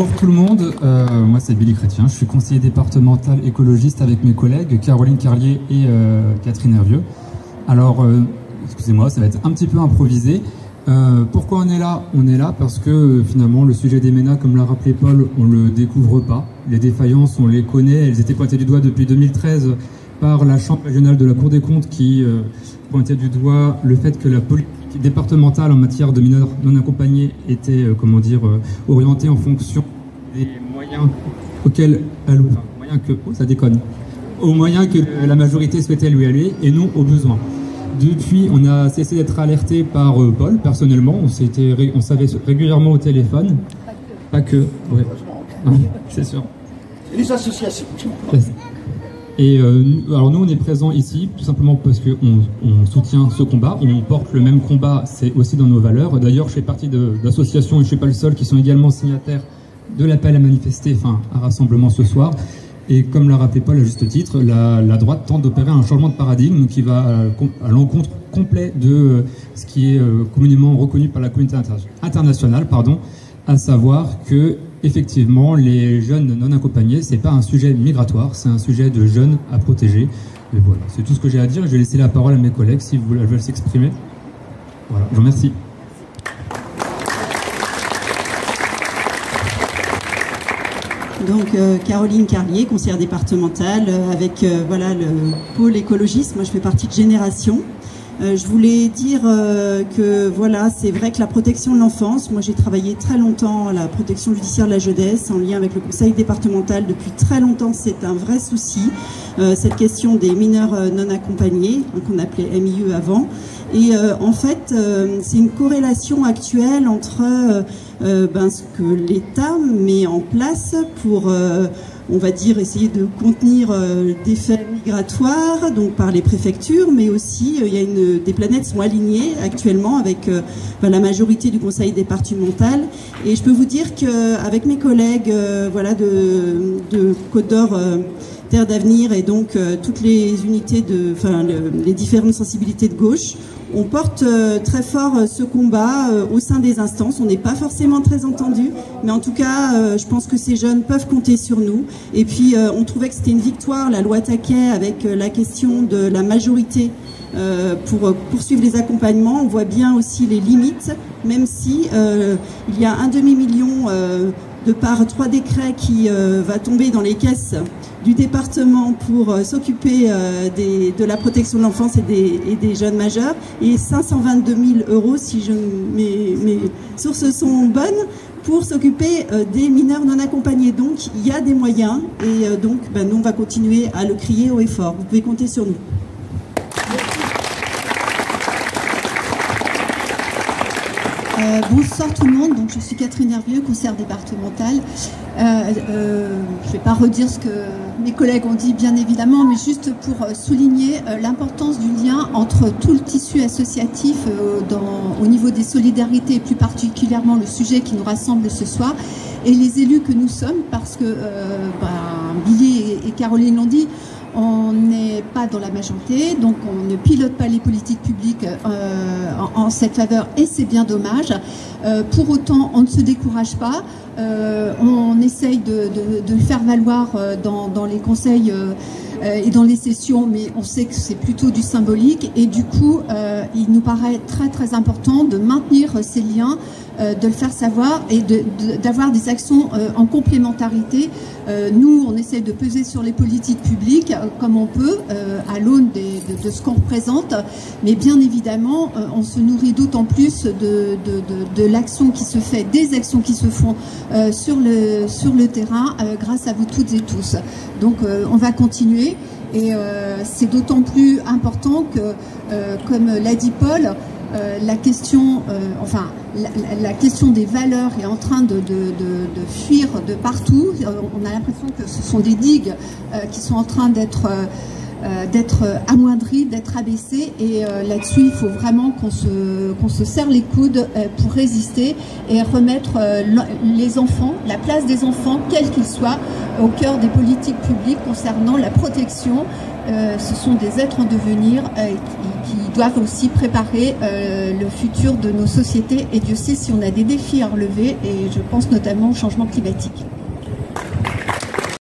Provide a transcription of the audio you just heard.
Bonjour tout le monde, moi c'est Billy Chrétien, je suis conseiller départemental écologiste avec mes collègues Caroline Carlier et Catherine Hervieux. Alors, excusez-moi, ça va être un petit peu improvisé. Pourquoi on est là? On est là parce que finalement le sujet des MENA, comme l'a rappelé Paul, on le découvre pas. Les défaillances, on les connaît, elles étaient pointées du doigt depuis 2013 par la Chambre régionale de la Cour des comptes qui pointait du doigt le fait que la politique départementale en matière de mineurs non accompagnés était, orientée en fonction des moyens auxquels elle, aux moyens que la majorité souhaitait lui aller et non aux besoins. Depuis, on a cessé d'être alerté par Paul, personnellement, on savait régulièrement au téléphone. Pas que, ouais, c'est sûr. Et les associations. Et alors nous on est présents ici tout simplement parce qu'on soutient ce combat, on porte le même combat, c'est aussi dans nos valeurs. D'ailleurs je fais partie d'associations, et je ne suis pas le seul, qui sont également signataires de l'appel à manifester, enfin à rassemblement ce soir. Et comme l'a rappelé Paul à juste titre, la droite tente d'opérer un changement de paradigme qui va à l'encontre complet de ce qui est communément reconnu par la communauté internationale, à savoir que effectivement, les jeunes non accompagnés, c'est pas un sujet migratoire, c'est un sujet de jeunes à protéger. Mais voilà, c'est tout ce que j'ai à dire. Je vais laisser la parole à mes collègues si vous veulent s'exprimer. Voilà, je vous remercie. Donc Caroline Carlier, conseillère départementale, avec le pôle écologiste. Moi, je fais partie de Génération. Je voulais dire que voilà, c'est vrai que la protection de l'enfance, moi j'ai travaillé très longtemps à la protection judiciaire de la jeunesse en lien avec le conseil départemental. Depuis très longtemps, c'est un vrai souci, cette question des mineurs non accompagnés, qu'on appelait MIE avant. Et en fait, c'est une corrélation actuelle entre ce que l'État met en place pour on va dire essayer de contenir des faits migratoires, donc par les préfectures, mais aussi il y a des planètes sont alignées actuellement avec la majorité du conseil départemental. Et je peux vous dire qu'avec mes collègues de Côte d'Or, Terre d'avenir et donc toutes les unités les différentes sensibilités de gauche, on porte très fort ce combat au sein des instances. On n'est pas forcément très entendu, mais en tout cas, je pense que ces jeunes peuvent compter sur nous. Et puis, on trouvait que c'était une victoire, la loi Taquet, avec la question de la majorité pour poursuivre les accompagnements. On voit bien aussi les limites, même si il y a 1,5 million de par 3 décrets qui va tomber dans les caisses du département pour s'occuper de la protection de l'enfance et des jeunes majeurs, et 522 000 €, si mes sources sont bonnes, pour s'occuper des mineurs non accompagnés. Donc il y a des moyens, et nous on va continuer à le crier haut et fort. Vous pouvez compter sur nous. Bonsoir tout le monde, donc je suis Catherine Hervieux, conseillère départementale. Je ne vais pas redire ce que mes collègues ont dit bien évidemment, mais juste pour souligner l'importance du lien entre tout le tissu associatif au niveau des solidarités, et plus particulièrement le sujet qui nous rassemble ce soir, et les élus que nous sommes, parce que Billy et Caroline l'ont dit, on n'est pas dans la majorité, donc on ne pilote pas les politiques publiques en cette faveur, et c'est bien dommage. Pour autant, on ne se décourage pas. On essaye de le faire valoir dans les conseils et dans les sessions, mais on sait que c'est plutôt du symbolique, et du coup, il nous paraît très très important de maintenir ces liens, de le faire savoir et d'avoir des actions en complémentarité. Nous, on essaie de peser sur les politiques publiques comme on peut, à l'aune de ce qu'on représente, mais bien évidemment, on se nourrit d'autant plus de l'action qui se fait, des actions qui se font sur le terrain, grâce à vous toutes et tous. Donc, on va continuer, et c'est d'autant plus important que, comme l'a dit Paul, la question, la question des valeurs est en train de fuir de partout. On a l'impression que ce sont des digues qui sont en train d'être amoindries, d'être abaissées, et là-dessus, il faut vraiment qu'on se serre les coudes pour résister et remettre les enfants, la place des enfants, quels qu'ils soient, au cœur des politiques publiques concernant la protection. Ce sont des êtres en devenir qui doivent aussi préparer le futur de nos sociétés. Et Dieu sait si on a des défis à relever, et je pense notamment au changement climatique.